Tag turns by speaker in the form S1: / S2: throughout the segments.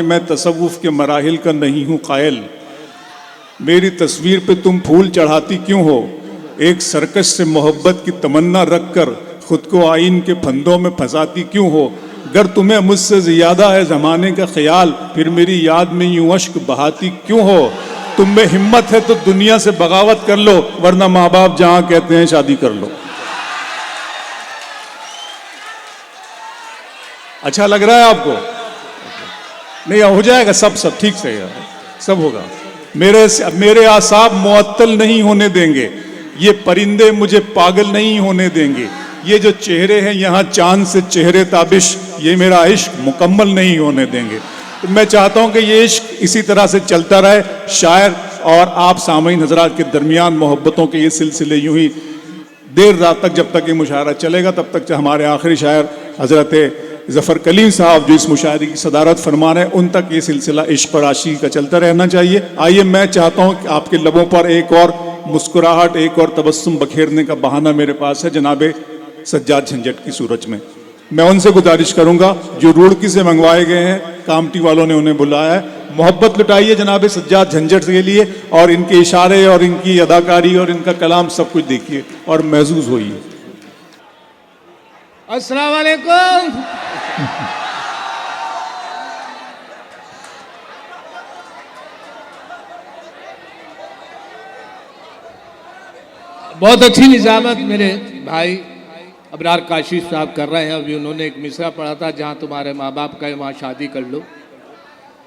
S1: मैं तसव्वुफ के मराहिल का नहीं हूँ कायल। मेरी तस्वीर पे तुम फूल चढ़ाती क्यों हो? एक सर्कस से मोहब्बत की तमन्ना रखकर खुद को आईन के फंदों में फंसाती क्यों हो? अगर तुम्हें मुझसे ज़्यादा है ज़माने का ख्याल, फिर मेरी याद में यूं अश्क बहाती क्यों हो? तुम में हिम्मत है तो दुनिया से बगावत कर लो, वरना माँ बाप जहाँ कहते हैं शादी कर लो। अच्छा लग रहा है आपको? नहीं, हो जाएगा, सब ठीक से सब होगा। मेरे आसाब मुअत्तल नहीं होने देंगे, ये परिंदे मुझे पागल नहीं होने देंगे। ये जो चेहरे हैं यहाँ चांद से चेहरे ताबिश, ये मेरा इश्क मुकम्मल नहीं होने देंगे। तो मैं चाहता हूँ कि ये इश्क इसी तरह से चलता रहे। शायर और आप सामईन हजरात के दरमियान मोहब्बतों के ये सिलसिले यूं ही देर रात तक, जब तक ये मुशायरा चलेगा, तब तक हमारे आखिरी शायर हजरत ज़फ़र कलीम साहब जो इस मुशायरे की सदारत फरमा रहे हैं, उन तक ये सिलसिला इश्क और आशिकी का चलता रहना चाहिए। आइए, मैं चाहता हूँ कि आपके लबों पर एक और मुस्कुराहट, एक और तबस्सुम बखेरने का बहाना मेरे पास है जनाबे सज्जाद झंझट की सूरज में। मैं उनसे गुजारिश करूंगा जो रुड़की से मंगवाए गए हैं, कामटी वालों ने उन्हें बुलाया है, मोहब्बत लुटाइए जनाबे सज्जाद झंझट के लिए, और इनके इशारे और इनकी अदाकारी और इनका कलाम सब कुछ देखिए और महसूस होइए।
S2: अस्सलाम वालेकुम। बहुत अच्छी निजामत मेरे भाई अबरार काशिश साहब कर रहे हैं। अभी उन्होंने एक मिसरा पढ़ा था, जहां तुम्हारे माँ बाप का है वहां शादी कर लो।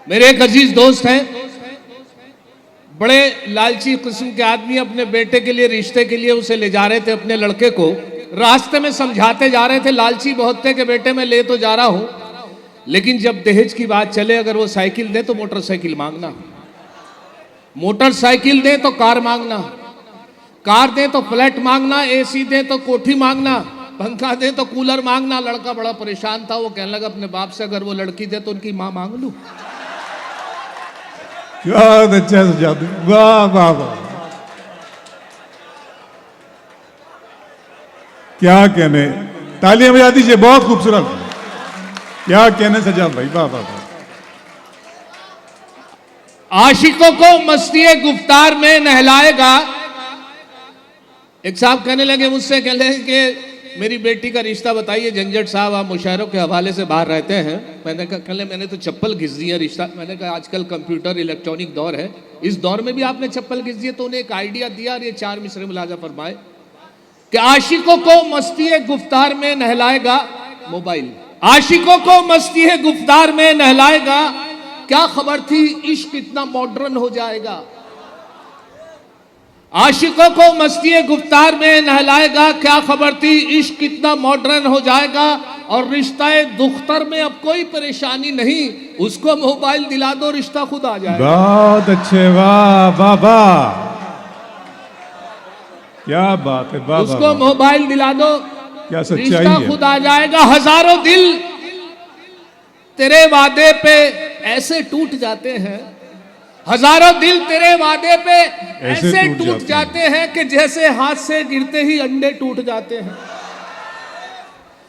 S2: मेरे एक अजीज दोस्त हैं, बड़े लालची किस्म के आदमी, अपने बेटे के लिए, रिश्ते के लिए उसे ले जा रहे थे। अपने लड़के को रास्ते में समझाते जा रहे थे, लालची बहुत थे कि बेटे मैं ले तो जा रहा हूं, लेकिन जब दहेज की बात चले, अगर वो साइकिल दे तो मोटरसाइकिल मांगना, मोटरसाइकिल दे तो कार मांगना, कार दे तो फ्लैट मांगना, एसी दे तो कोठी मांगना, पंखा दे तो कूलर मांगना। लड़का बड़ा परेशान था, वो कहने लगा अपने बाप से अगर वो लड़की दे तो उनकी मां मांग लूं।
S1: बहुत अच्छा सुझाव, वाह वाह वाह, क्या कहने, तालियां बजा दीजिए, बहुत खूबसूरत, क्या कहने सज्जाद भाई, वाह वाह वाह।
S2: आशिकों को मस्ती गुफ्तार में नहलाएगा। एक साहब कहने लगे मुझसे, कहने लगे कि मेरी बेटी का रिश्ता बताइए झंझट साहब, आप मुशायरों के हवाले से बाहर रहते हैं। मैंने कहा, कहने मैंने तो चप्पल घिस दी है रिश्ता। मैंने कहा आजकल कंप्यूटर इलेक्ट्रॉनिक दौर है, इस दौर में भी आपने चप्पल घिस दी है। तो उन्हें एक आइडिया दिया और ये 4 मिसरे मुलाजा फरमाए कि आशिकों को मस्ती गुफ्तार में नहलाएगा मोबाइल, आशिकों को मस्ती गुफ्तार में नहलाएगा। क्या खबर थी इश्क इतना मॉडर्न हो जाएगा। आशिकों को मस्ती गुफ्तार में नहलाएगा, क्या खबर थी इश्क कितना मॉडर्न हो जाएगा। और रिश्ता दुख्तर में अब कोई परेशानी नहीं, उसको मोबाइल दिला दो रिश्ता खुद आ जाएगा।
S1: बहुत अच्छे, वाह वाह वाह, क्या बात है, वाह,
S2: उसको मोबाइल दिला दो,
S1: क्या सच्चाई
S2: रिश्ता
S1: है।
S2: खुद आ जाएगा। हजारों दिल तेरे वादे पे ऐसे टूट जाते हैं, हजारों दिल तेरे वादे पे ऐसे टूट जाते हैं कि जैसे हाथ से गिरते ही अंडे टूट जाते हैं।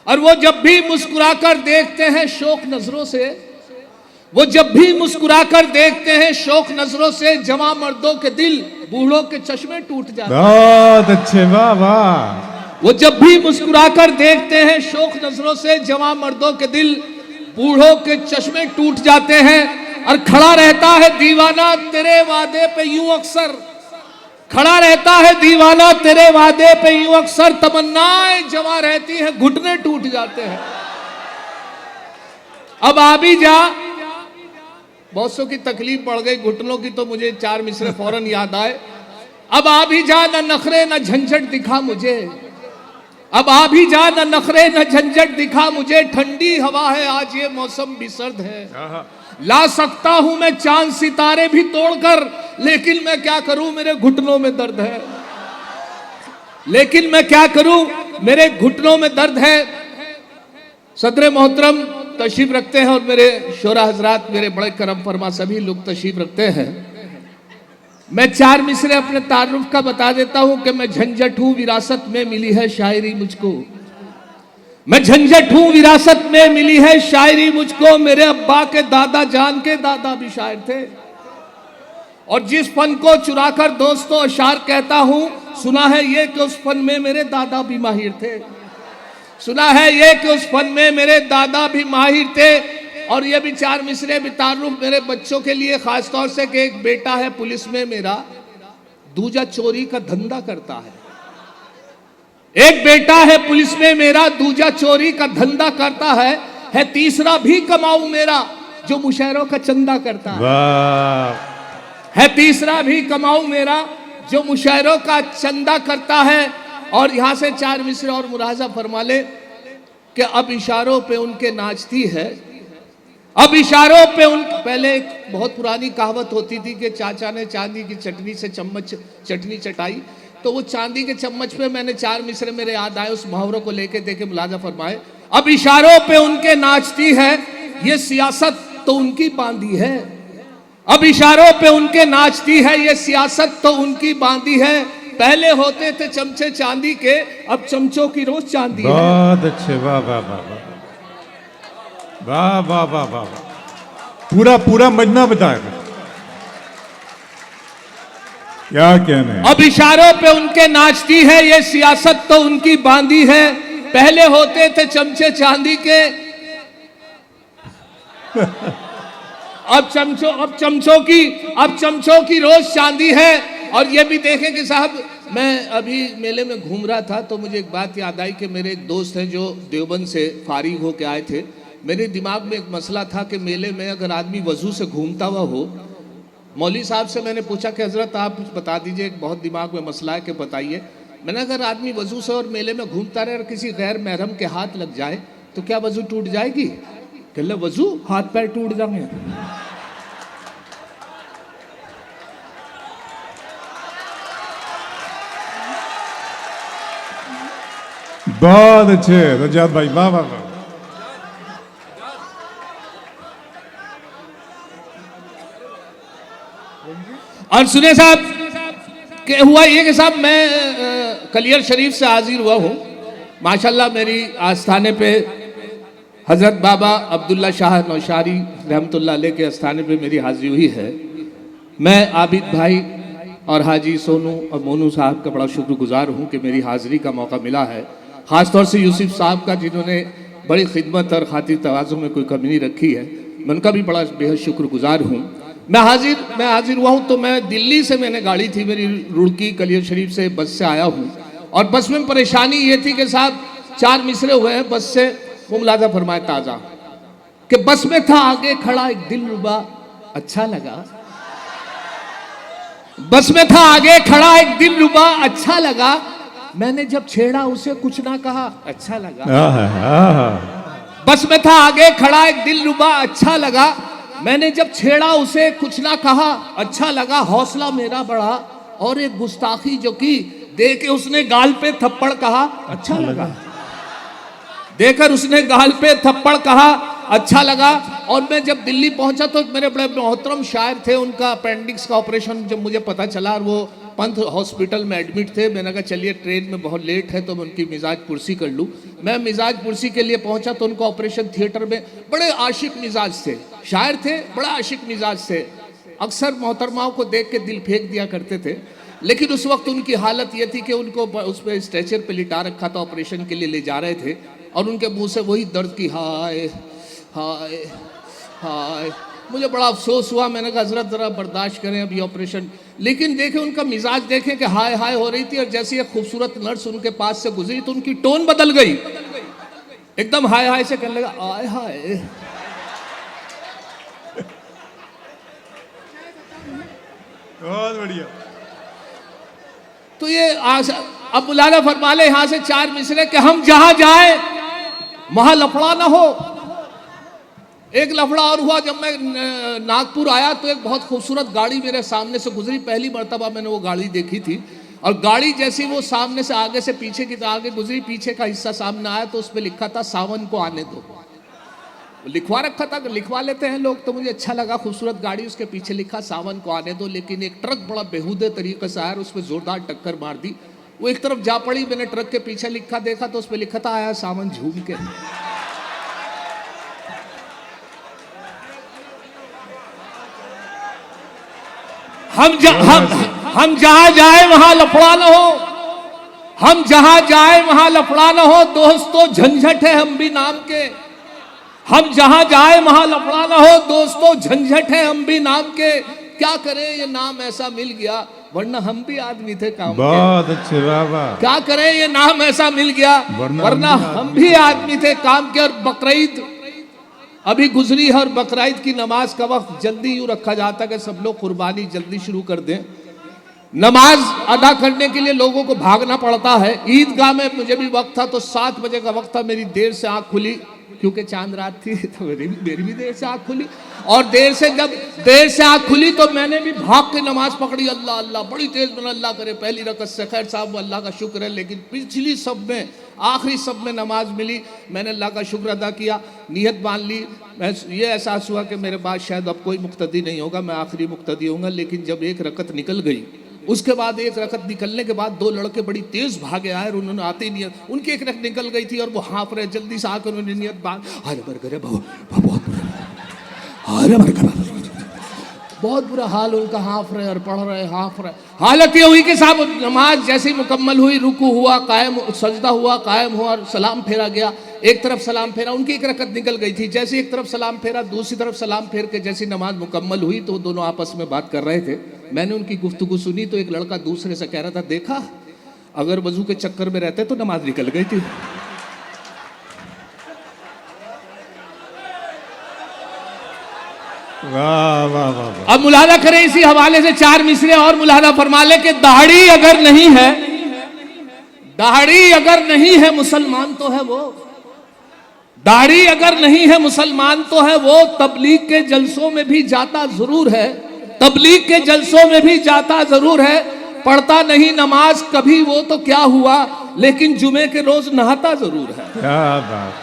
S2: और वो जब भी मुस्कुराकर देखते हैं शौक नजरों से, वो जब भी मुस्कुराकर देखते हैं शौक नजरों से, जवां मर्दों के दिल बूढ़ों के चश्मे टूट जाते हैं।
S1: बहुत अच्छे, वाह वाह।
S2: वो जब भी मुस्कुराकर देखते हैं शौक नजरों से, जवां मर्दों के दिल बूढ़ों के चश्मे टूट जाते हैं। और खड़ा रहता है दीवाना तेरे वादे पे यूं अक्सर, खड़ा रहता है दीवाना तेरे वादे पे यूं अक्सर, तमन्नाएं जमा रहती हैं घुटने टूट जाते हैं। अब आ भी जा, बहुत सौ की तकलीफ पड़ गई घुटनों की, तो मुझे 4 मिसरे फौरन याद आए। अब आ भी जा, न नखरे न झंझट दिखा मुझे, अब आ भी जा, न नखरे न झंझट दिखा मुझे, ठंडी हवा है आज ये मौसम भी सर्द है। ला सकता हूं मैं चांद सितारे भी तोड़कर, लेकिन मैं क्या करूं मेरे घुटनों में दर्द है, लेकिन मैं क्या करूं मेरे घुटनों में दर्द है। सदर मोहतरम तशरीफ रखते हैं और मेरे शोरा हजरात, मेरे बड़े करम फरमा सभी लोग तशरीफ रखते हैं। मैं 4 मिसरे अपने तारुफ का बता देता हूं कि मैं झंझट हूं, विरासत में मिली है शायरी मुझको। मैं झंझट हूं विरासत में मिली है शायरी मुझको, मेरे अब्बा के दादा जान के दादा भी शायर थे। और जिस फन को चुराकर दोस्तों अशार कहता हूं, सुना है ये कि उस फन में मेरे दादा भी माहिर थे। सुना है ये कि उस फन में मेरे दादा भी माहिर थे। और ये भी 4 मिसरे भी तारुफ मेरे बच्चों के लिए खासतौर से कि एक बेटा है पुलिस में मेरा, दूजा चोरी का धंधा करता है। एक बेटा है पुलिस में मेरा, दूजा चोरी का धंधा करता है तीसरा भी कमाऊ मेरा जो मुशायरों का चंदा करता है तीसरा भी कमाऊ मेरा जो मुशायरों का चंदा करता है। और यहां से 4 मिसरे और मुलाहजा फरमा ले कि अब इशारों पे उनके नाचती है, अब इशारों पे उन पहले एक बहुत पुरानी कहावत होती थी कि चाचा ने चांदी की चटनी से चटनी चटाई, तो वो चांदी के चम्मच पे मैंने 4 मिसरे मेरे याद आए, उस मुहावरों को लेके देखे मुलाजा फरमाए। अब इशारों पे उनके नाचती है, ये सियासत तो उनकी बांधी है। अब इशारों पे उनके नाचती है, ये सियासत तो उनकी बांधी है। पहले होते थे चमचे चांदी के, अब चमचों की रोज चांदी है।
S1: बहुत अच्छे, वाह वाह वाह वाह वाह वाह वाह वाह, पूरा मजमा बताएगा, क्या कहने हैं।
S2: अब इशारों पे उनके नाचती है, ये सियासत तो उनकी बांधी है। पहले होते थे चमचे चांदी के, अब चमचों की रोज चांदी है। और ये भी देखें कि साहब, मैं अभी मेले में घूम रहा था तो मुझे एक बात याद आई कि मेरे एक दोस्त हैं जो देवबंद से फारिग होके आए थे। मेरे दिमाग में एक मसला था कि मेले में अगर आदमी वजू से घूमता हुआ हो, मौलवी साहब से मैंने पूछा कि हजरत आप बता दीजिए, एक बहुत दिमाग में मसला है कि बताइए। मैंने अगर आदमी वजू से और मेले में घूमता रहे और किसी गैर महरम के हाथ लग जाए तो क्या वजू टूट जाएगी? कहले वजू हाथ पैर टूट जाएंगे।
S1: बहुत अच्छे रजात भाई, वाह वाह वाह।
S2: और सुने साहब कि हुआ ये कि साहब मैं कलियर शरीफ से हाजिर हुआ हूँ। माशाल्लाह मेरी आस्थाने पे हजरत बाबा अब्दुल्ला शाह नौशारी रहमतुल्लाह अलैह के आस्थाने पे मेरी हाजिरी हुई है। मैं आबिद भाई और हाजी सोनू और मोनू साहब का बड़ा शुक्रगुजार हूँ कि मेरी हाजिरी का मौका मिला है। ख़ासतौर से यूसुफ साहब का, जिन्होंने बड़ी खिदमत और खातिर तवाज़ुन में कोई कमी नहीं रखी है, मैं उनका भी बड़ा बेहद शुक्रगुजार हूँ। मैं हाजिर हुआ हूँ तो मैं दिल्ली से, मैंने गाड़ी थी मेरी रुड़की कलियर शरीफ से, बस से आया हूँ। और बस में परेशानी ये थी कि साहब 4 मिसरे हुए हैं बस से, वो मुलाजा फरमाए ताज़ा कि बस में था आगे खड़ा एक दिलरुबा अच्छा लगा, बस में था आगे खड़ा एक दिलरुबा अच्छा लगा, मैंने जब छेड़ा उसे कुछ ना कहा अच्छा लगा। बस में था आगे खड़ा एक दिलरुबा अच्छा लगा, मैंने जब छेड़ा उसे कुछ ना कहा अच्छा लगा। हौसला मेरा बढ़ा और एक गुस्ताखी जो की, दे के उसने गाल पे थप्पड़ कहा अच्छा लगा, देकर उसने गाल पे थप्पड़ कहा अच्छा लगा। और मैं जब दिल्ली पहुंचा तो मेरे बड़े मोहतरम शायर थे, उनका अपेंडिक्स का ऑपरेशन जब मुझे पता चला और वो पंथ हॉस्पिटल में एडमिट थे, मैंने कहा चलिए ट्रेन में बहुत लेट है तो मैं उनकी मिजाज पुरसी कर लूँ। मैं मिजाज पुरसी के लिए पहुंचा तो उनका ऑपरेशन थिएटर में, बड़े आशिक मिजाज थे, शायर थे, बड़ा आशिक मिजाज थे, अक्सर मोहतरमाओं को देख के दिल फेंक दिया करते थे। लेकिन उस वक्त उनकी हालत ये थी कि उनको उस पर स्ट्रेचर पे लिटा रखा था, ऑपरेशन के लिए ले जा रहे थे और उनके मुंह से वही दर्द की हाय हाय हाय। मुझे बड़ा अफसोस हुआ, मैंने कहा हजरत ज़रा बर्दाश्त करें अभी ऑपरेशन। लेकिन देखें उनका मिजाज देखें कि हाय हाय हो रही थी, और जैसे एक खूबसूरत नर्स उनके पास से गुजरी तो उनकी टोन बदल गई, एकदम हाय हाय से कहने लगा आय हाय।
S1: बहुत बढ़िया।
S2: तो ये अब मुलाना फरमा ले यहां से 4 मिसरे कि हम जहां जाए वहां लफड़ा ना हो। एक लफड़ा और हुआ, जब मैं नागपुर आया तो एक बहुत खूबसूरत गाड़ी मेरे सामने से गुजरी, पहली मर्तबा मैंने वो गाड़ी देखी थी। और गाड़ी जैसी वो सामने से आगे से पीछे की आगे गुजरी, पीछे का हिस्सा सामने आया तो उस पर लिखा था सावन को आने दो। लिखवा रखा था, लिखवा लेते हैं लोग, तो मुझे अच्छा लगा, खूबसूरत गाड़ी, उसके पीछे लिखा सावन को आने दो। लेकिन एक ट्रक बड़ा बेहूदे तरीके से आया, उस पर जोरदार टक्कर मार दी। वो एक तरफ जा पड़ी, मैंने ट्रक के पीछे लिखा देखा तो उस पर लिखा था आया सावन झूम के। हम जहां जाए वहां लफड़ा न हो, हम जहां जाए वहां लफड़ा न हो, दोस्तों झंझट है हम भी नाम के। हम जहां जाए वहां लफड़ा न हो, दोस्तों झंझट है हम भी नाम के। क्या करें ये नाम ऐसा मिल गया, वरना हम भी आदमी थे काम के।
S3: बहुत अच्छे, वाह वाह।
S2: क्या करें ये नाम ऐसा मिल गया, वरना हम भी आदमी थे काम के। और बकरीद अभी गुजरी है और बकरीद की नमाज का वक्त जल्दी यूं रखा जाता है कि सब लोग कुर्बानी जल्दी शुरू कर दें। नमाज अदा करने के लिए लोगों को भागना पड़ता है। ईदगाह में मुझे भी वक्त था तो 7 बजे का वक्त था, मेरी देर से आंख खुली क्योंकि चांद रात थी, तो मेरी भी देर से आंख खुली। और जब देर से आंख खुली तो मैंने भी भाग के नमाज पकड़ी। अल्लाह अल्लाह बड़ी तेज में, अल्लाह करे पहली रकत से। खैर साहब अल्लाह का शुक्र है, लेकिन पिछली सब में आखिरी सब में नमाज मिली। मैंने अल्लाह का शुक्र अदा किया, नियत मान ली। मैं ये एहसास हुआ कि मेरे बाद शायद अब कोई मुक्तदी नहीं होगा, मैं आखिरी मुक्तदी होऊंगा। लेकिन जब एक रकत निकल गई, उसके बाद एक रकत निकलने के बाद 2 लड़के बड़ी तेज भागे आए और उन्होंने आते ही नियत, उनकी एक रकत निकल गई थी और वो हाँफ रहे। जल्दी से आकर उन्होंने नियत बांध, बहुत बुरा हाल उनका, हाँफ रहे और पढ़ रहे, हाँफ रहे। हालत ये हुई कि साहब नमाज जैसे ही मुकम्मल हुई, रुकू हुआ, कायम, सजदा हुआ, कायम हुआ और सलाम फेरा गया। एक तरफ सलाम फेरा, उनकी एक रकत निकल गई थी। जैसे एक तरफ सलाम फेरा, दूसरी तरफ सलाम फेर के जैसी नमाज मुकम्मल हुई तो दोनों आपस में बात कर रहे थे। मैंने उनकी गुफ्तगू सुनी तो एक लड़का दूसरे से कह रहा था, देखा अगर वजू के चक्कर में रहते तो नमाज निकल गई थी।
S3: वाह वाह वाह।
S2: अब मुलादा करें इसी हवाले से 4 मिसरे और मुलादा फरमा ले कि दाढ़ी अगर नहीं है, दाढ़ी अगर नहीं है मुसलमान तो है वो, दाढ़ी अगर नहीं है मुसलमान तो है वो। तबलीग के जलसों में भी जाता जरूर है, तबलीग के जलसों में भी जाता जरूर है। पढ़ता नहीं नमाज कभी वो तो क्या हुआ, लेकिन जुमे के रोज नहाता जरूर है।
S3: क्या बात,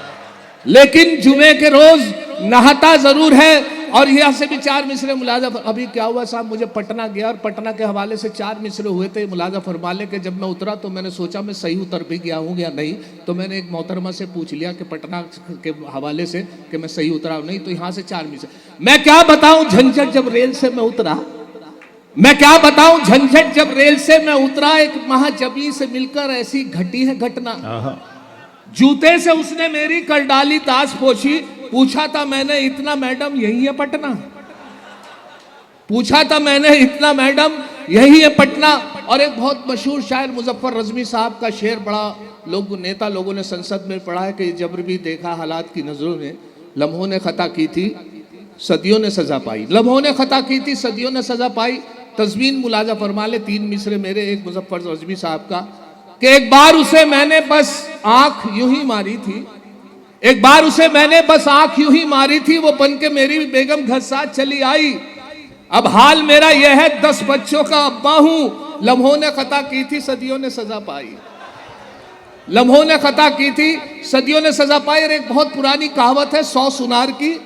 S2: लेकिन जुमे के रोज नहाता जरूर है। और यहाँ से भी 4 मिसरे मुलाजा। अभी क्या हुआ साहब, मुझे पटना गया और पटना के हवाले से 4 मिसरे हुए थे मुलाजा फरमा ले के। जब मैं उतरा तो मैंने सोचा मैं सही उतर भी गया हूँ या नहीं, तो मैंने एक मोहतरमा से पूछ लिया कि पटना के हवाले से कि मैं सही उतरा नहीं, तो यहाँ से 4 मिसरे। मैं क्या बताऊँ झंझट, जब रेल से मैं उतरा, मैं क्या बताऊं झंझट, जब रेल से मैं उतरा, एक महाजबी से मिलकर ऐसी घटी है घटना। जूते से उसने मेरी कर डाली ताश पोछी। पूछा था मैंने, इतना मैडम यही है पटना? पूछा था मैंने, इतना मैडम यही है पटना? और एक बहुत मशहूर शायर मुजफ्फर रजवी साहब का शेर बड़ा नेता लोगों ने संसद में पढ़ा है कि जबर भी देखा हालात की नजरों ने, लम्हों ने खता की थी सदियों ने सजा पाई। लम्हों ने खता की थी सदियों ने सजा पाई। तस्वीन मुलाजा फरमा ले 3 मिसरे मेरे, एक मुजफ्फर रजवी साहब का, कि एक बार उसे मैंने बस आंख यूं ही मारी थी, एक बार उसे मैंने बस आंख यूं ही मारी थी, वो बन के मेरी बेगम घर साथ चली आई। अब हाल मेरा यह है 10 बच्चों का अब्बा हूं, लम्हों ने खता की थी सदियों ने सजा पाई। लम्हों ने खता की थी सदियों ने सजा पाई। और एक बहुत पुरानी कहावत है 100 सुनार की।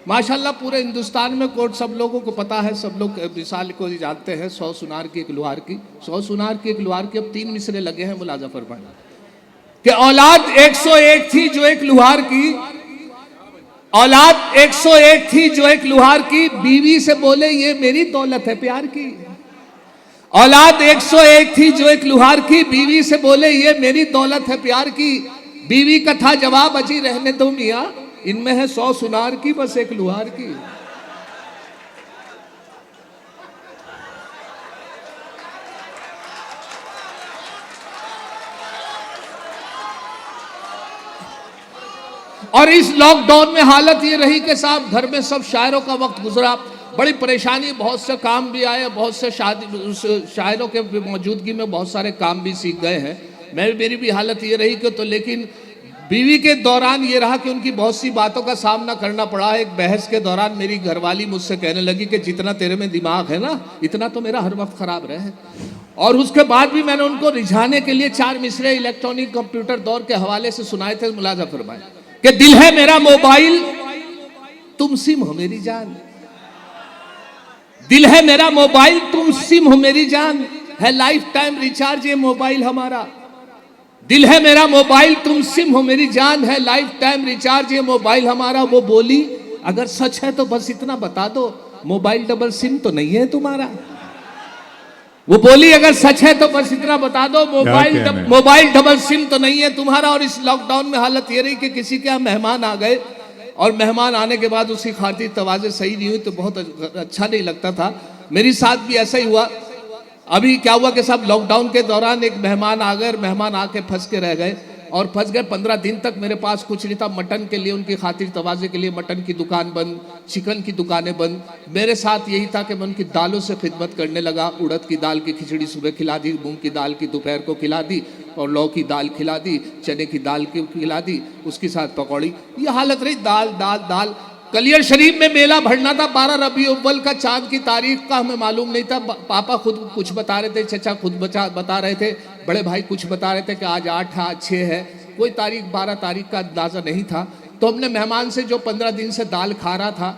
S2: माशाल्लाह पूरे हिंदुस्तान में कोर्ट सब लोगों को पता है, सब लोग मिसाल को जानते हैं 100 सुनार की एक लुहार की। 100 सुनार की एक लुहार की। अब 3 मिसरे लगे हैं मुलाजा फरमाना कि औलाद 101 थी जो एक लुहार की, औलाद 101 थी जो एक लुहार की, बीवी से बोले ये मेरी दौलत है प्यार की। औलाद 101 थी जो एक लुहार की, बीवी से बोले ये मेरी दौलत है प्यार की। बीवी का था जवाब, अजी रहने दो मियां, इनमें है 100 सुनार की बस एक लुहार की। और इस लॉकडाउन में हालत ये रही कि साहब घर में सब शायरों का वक्त गुजरा, बड़ी परेशानी, बहुत से काम भी आए, बहुत से शायरों के मौजूदगी में बहुत सारे काम भी सीख गए हैं। मेरी भी हालत ये रही कि तो, लेकिन बीवी के दौरान ये रहा कि उनकी बहुत सी बातों का सामना करना पड़ा। एक बहस के दौरान मेरी घरवाली मुझसे कहने लगी कि जितना तेरे में दिमाग है ना, इतना तो मेरा हर वक्त खराब रहे। और उसके बाद भी मैंने उनको रिझाने के लिए 4 मिसरे इलेक्ट्रॉनिक कंप्यूटर दौर के हवाले से सुनाए थे। मुलाजा फरमाए कि दिल है मेरा मोबाइल, तुम सिम हो मेरी जान। दिल है मेरा मोबाइल, तुम सिम हो मेरी जान। है लाइफ टाइम रिचार्ज ये मोबाइल हमारा। दिल है मेरा मोबाइल, तुम सिम हो मेरी जान, है लाइफ टाइम रिचार्ज ये मोबाइल हमारा। वो बोली अगर सच है तो बस इतना बता दो, मोबाइल डबल सिम तो नहीं है तुम्हारा। वो बोली अगर सच है तो बस इतना बता दो, मोबाइल डबल सिम तो नहीं है तुम्हारा। और इस लॉकडाउन में हालत ये रही कि किसी के यहाँ मेहमान आ गए और मेहमान आने के बाद उसकी खातिर तवाज़े सही नहीं हुई तो बहुत अच्छा नहीं लगता था। मेरे साथ भी ऐसा ही हुआ। अभी क्या हुआ कि सब लॉकडाउन के दौरान एक मेहमान आ गए, मेहमान आके फंस के रह गए और फंस गए। 15 दिन तक मेरे पास कुछ नहीं था। मटन के लिए उनकी खातिर तवाज़े के लिए मटन की दुकान बंद, चिकन की दुकानें बंद। मेरे साथ यही था कि मैं उनकी दालों से खिदमत करने लगा। उड़द की दाल की खिचड़ी सुबह खिला दी, मूंग की दाल की दोपहर को खिला दी और लौ की दाल खिला दी, चने की दाल की खिला दी, उसके साथ पकौड़ी। ये हालत रही, दाल दाल दाल। कलियर शरीफ में मेला भरना था 12 रबी अव्वल का, चांद की तारीख का हमें मालूम नहीं था। पापा खुद कुछ बता रहे थे, चचा खुद बता रहे थे, बड़े भाई कुछ बता रहे थे कि आज 8 है, आज 6 है, कोई तारीख 12 तारीख का अंदाजा नहीं था। तो हमने मेहमान से जो 15 दिन से दाल खा रहा था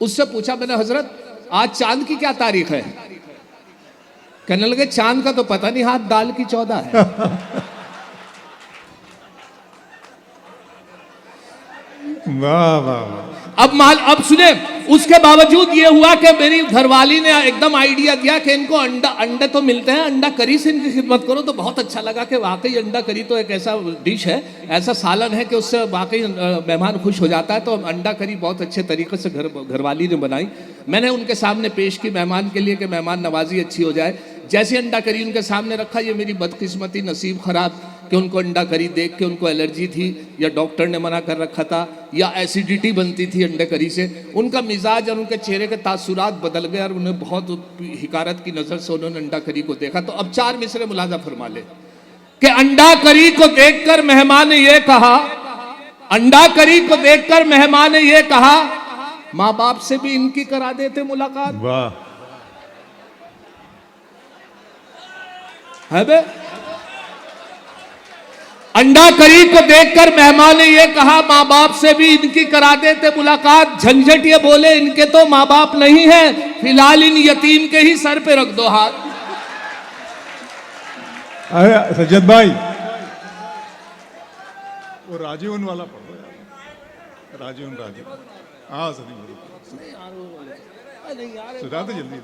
S2: उससे पूछा मैंने, हजरत आज चांद की क्या तारीख है? कहने लगे चांद का तो पता नहीं, हाथ दाल की 14 है।
S3: वाह वाह वाह।
S2: अब सुने, उसके बावजूद ये हुआ कि मेरी घरवाली ने एकदम आइडिया दिया कि इनको अंडे तो मिलते हैं, अंडा करी से इनकी खिदमत करो। तो बहुत अच्छा लगा कि वाकई अंडा करी तो एक ऐसा डिश है, ऐसा सालन है कि उससे वाकई मेहमान खुश हो जाता है। तो अंडा करी बहुत अच्छे तरीके से घरवाली ने बनाई। मैंने उनके सामने पेश की मेहमान के लिए कि मेहमान नवाजी अच्छी हो जाए। जैसे अंडा करी उनके सामने रखा, ये मेरी बदकिस्मती, नसीब खराब कि उनको अंडा करी देख के उनको एलर्जी थी या डॉक्टर ने मना कर रखा था या एसिडिटी बनती थी अंडे करी से। उनका मिजाज और उनके चेहरे के तासुरात बदल गए और उन्हें बहुत हिकारत की नज़र से उन्होंने अंडा करी को देखा। तो अब 4 मिसरे मुलाजा फरमा ले कि अंडा करी को देखकर मेहमान ने ये कहा, अंडा करी को देखकर मेहमान ने ये कहा, माँ बाप से भी इनकी करा देते मुलाकात।
S3: वाह।
S2: है बे? अंडा करी को देखकर मेहमान ने यह कहा, माँ बाप से भी इनकी करा देते मुलाकात। झंझट ये बोले इनके तो माँ बाप नहीं है, फिलहाल इन यतीम के ही सर पे रख दो हाथ।
S3: अरे सज्जद भाई, वो राजीवन वाला पढ़ो यार, राजीवन हाँ सदी सुधा तो जल्दी।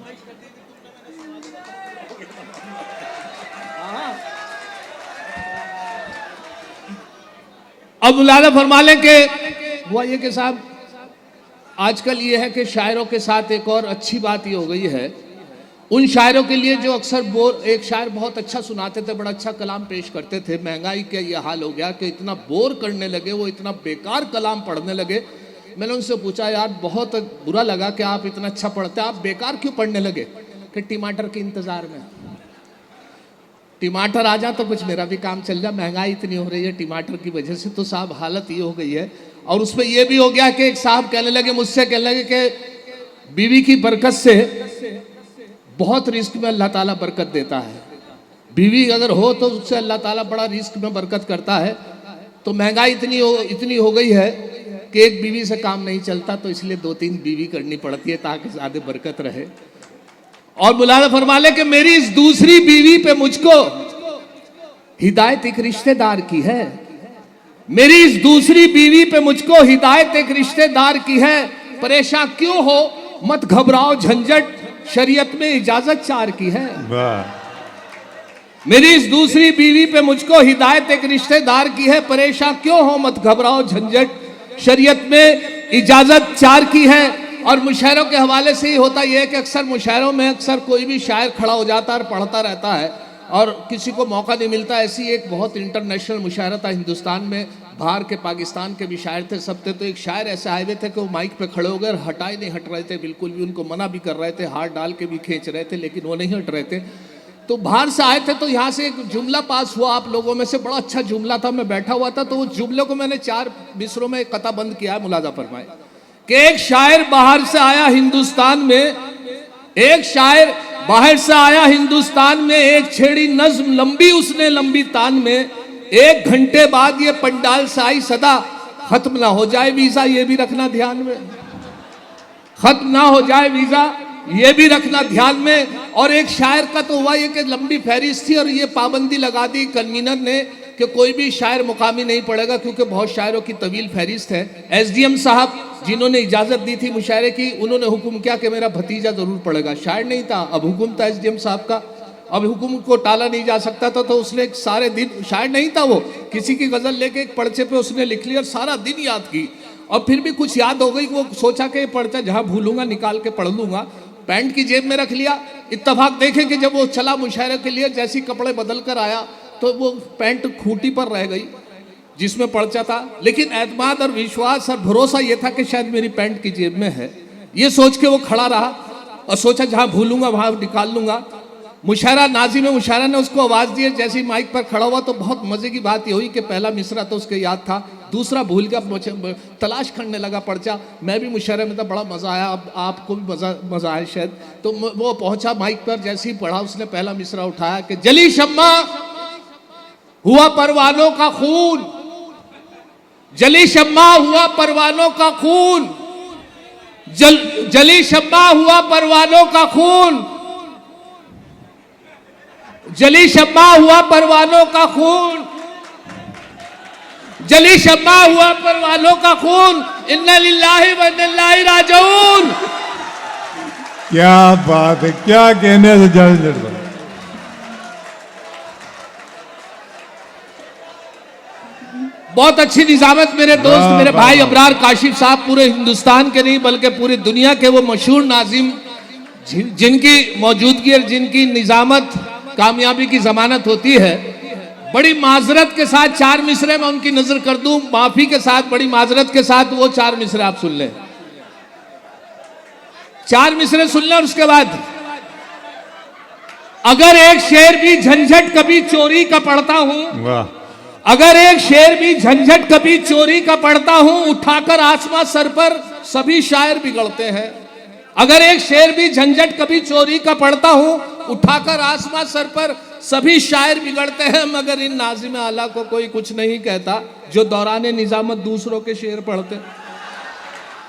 S2: अब मुलाजा फरमा लें कि हुआ ये कि साहब आजकल ये है कि शायरों के साथ एक और अच्छी बात ये हो गई है, उन शायरों के लिए जो अक्सर बोर, एक शायर बहुत अच्छा सुनाते थे, बड़ा अच्छा कलाम पेश करते थे, महंगाई का ये हाल हो गया कि इतना बोर करने लगे, वो इतना बेकार कलाम पढ़ने लगे। मैंने उनसे पूछा यार बहुत बुरा लगा कि आप इतना अच्छा पढ़ते, आप बेकार क्यों पढ़ने लगे? कि टमाटर के इंतजार में, टमाटर आ जा तो कुछ मेरा भी काम चल जा, महंगाई इतनी हो रही है टमाटर की वजह से। तो साहब हालत ये हो गई है। और उसमें यह भी हो गया कि एक साहब कहने लगे मुझसे, कहने लगे कि बीवी की बरकत से बहुत रिस्क में अल्लाह ताला बरकत देता है, बीवी अगर हो तो उससे अल्लाह ताला बड़ा रिस्क में बरकत करता है। तो महंगाई इतनी हो गई है कि एक बीवी से काम नहीं चलता, तो इसलिए 2-3 बीवी करनी पड़ती है ताकि ज़्यादा बरकत रहे। और मुलाजा फरमा ले कि मेरी इस दूसरी बीवी पे मुझको हिदायत एक रिश्तेदार की है, मेरी इस दूसरी बीवी पे मुझको हिदायत एक रिश्तेदार की है। परेशान क्यों हो, मत घबराओ, झंझट शरीयत में इजाजत 4 की है। मेरी इस दूसरी बीवी पे मुझको हिदायत एक रिश्तेदार की है, परेशान क्यों हो, मत घबराओ, झंझट शरीयत में इजाजत 4 की है। और मुशायरों के हवाले से ही होता यह है कि अक्सर मुशायरों में अक्सर कोई भी शायर खड़ा हो जाता है और पढ़ता रहता है और किसी को मौका नहीं मिलता। ऐसी एक बहुत इंटरनेशनल मुशायरा था हिंदुस्तान में, बाहर के पाकिस्तान के भी शायर थे, सब थे। तो एक शायर ऐसे आए हुए थे कि वो माइक पे खड़े हो गए, हटाए नहीं हट रहे थे बिल्कुल भी, उनको मना भी कर रहे थे, हाथ डाल के भी खींच रहे थे, लेकिन वो नहीं हट रहे थे। तो बाहर से आए थे, तो यहाँ से एक जुमला पास हुआ आप लोगों में से, बड़ा अच्छा जुमला था, मैं बैठा हुआ था, तो उस जुमले को मैंने 4 मिसरों में कता बंद किया है। मुलाजा फरमाए कि एक शायर बाहर से आया हिंदुस्तान में, एक शायर बाहर से आया हिंदुस्तान में, एक छेड़ी नज्म लंबी उसने लंबी तान में, 1 घंटे बाद ये पंडाल से आई सदा, खत्म ना हो जाए वीजा, ये भी रखना ध्यान में, खत्म ना हो जाए वीजा, ये भी रखना ध्यान में। और एक शायर का तो हुआ ये कि लंबी फहरिस्त थी और ये पाबंदी लगा दी कन्वीनर ने कि कोई भी शायर मुकामी नहीं पढ़ेगा, क्योंकि बहुत शायरों की तवील फहरिस्त है। एसडीएम साहब जिन्होंने इजाजत दी थी मुशायरे की, उन्होंने हुक्म किया कि मेरा भतीजा जरूर पढ़ेगा। शायर नहीं था, अब हुक्म था एसडीएम साहब का, अब हुक्म को टाला नहीं जा सकता था। तो उसने सारे दिन, शायर नहीं था वो, किसी की गजल लेके एक पर्चे पे उसने लिख लिया और सारा दिन याद की। और फिर भी कुछ याद हो गई, वो सोचा कि ये पर्चा जहां भूलूंगा निकाल के पढ़ लूंगा, पैंट की जेब में रख लिया। इत्तफाक देखें कि जब वो चला मुशायरे के लिए, जैसी कपड़े बदल कर आया तो वो पैंट खूंटी पर रह गई जिसमें पर्चा था। लेकिन एतमाद और विश्वास और भरोसा ये था कि शायद मेरी पैंट की जेब में है। ये सोच के वो खड़ा रहा और सोचा जहां भूलूंगा वहां निकाल लूंगा। मुशायरा, नाज़िम मुशायरा ने उसको आवाज़ दी, जैसे ही माइक पर खड़ा हुआ तो बहुत मज़े की बात ये हुई कि पहला मिसरा तो उसके याद था, दूसरा भूल गया, तलाश करने लगा पर्चा। मैं भी मुशायरे में था, बड़ा मज़ा आया, अब आपको भी मज़ा आया शायद। तो वो पहुंचा माइक पर, जैसे ही पढ़ा उसने पहला मिसरा उठाया कि जली शम्मा हुआ परवानों का खून, जली शम्मा हुआ परवानों का खून, जली शम्मा हुआ परवानों का खून, जली शम्मा हुआ परवानों का खून, जली शम्मा हुआ परवानों का खून, इन्ना लिल्लाहि व इन्ना इलैहि राजिऊन।
S3: क्या बात है, क्या कहने से जल
S2: बहुत अच्छी निजामत मेरे दोस्त, मेरे भाई अबरार काशिफ साहब, पूरे हिंदुस्तान के नहीं बल्कि पूरी दुनिया के वो मशहूर नाजिम जिनकी मौजूदगी और जिनकी निजामत कामयाबी की जमानत होती है। बड़ी माजरत के साथ 4 मिसरे में उनकी नजर कर दूं, माफी के साथ, बड़ी माजरत के साथ वो 4 मिसरे आप सुन लें। 4 मिसरे सुन लें और उसके बाद, अगर एक शेर भी झंझट कभी चोरी का पढ़ता हूं,
S3: वाह,
S2: अगर एक शेर भी झंझट कभी चोरी का पढ़ता हूं, उठाकर आसमां सर पर सभी शायर बिगड़ते हैं। अगर एक शेर भी झंझट कभी चोरी का पढ़ता हूं, उठाकर आसमां सर पर सभी शायर बिगड़ते हैं, मगर इन नाज़िम आला को कोई कुछ नहीं कहता जो दौरान निजामत दूसरों के शेर पढ़ते।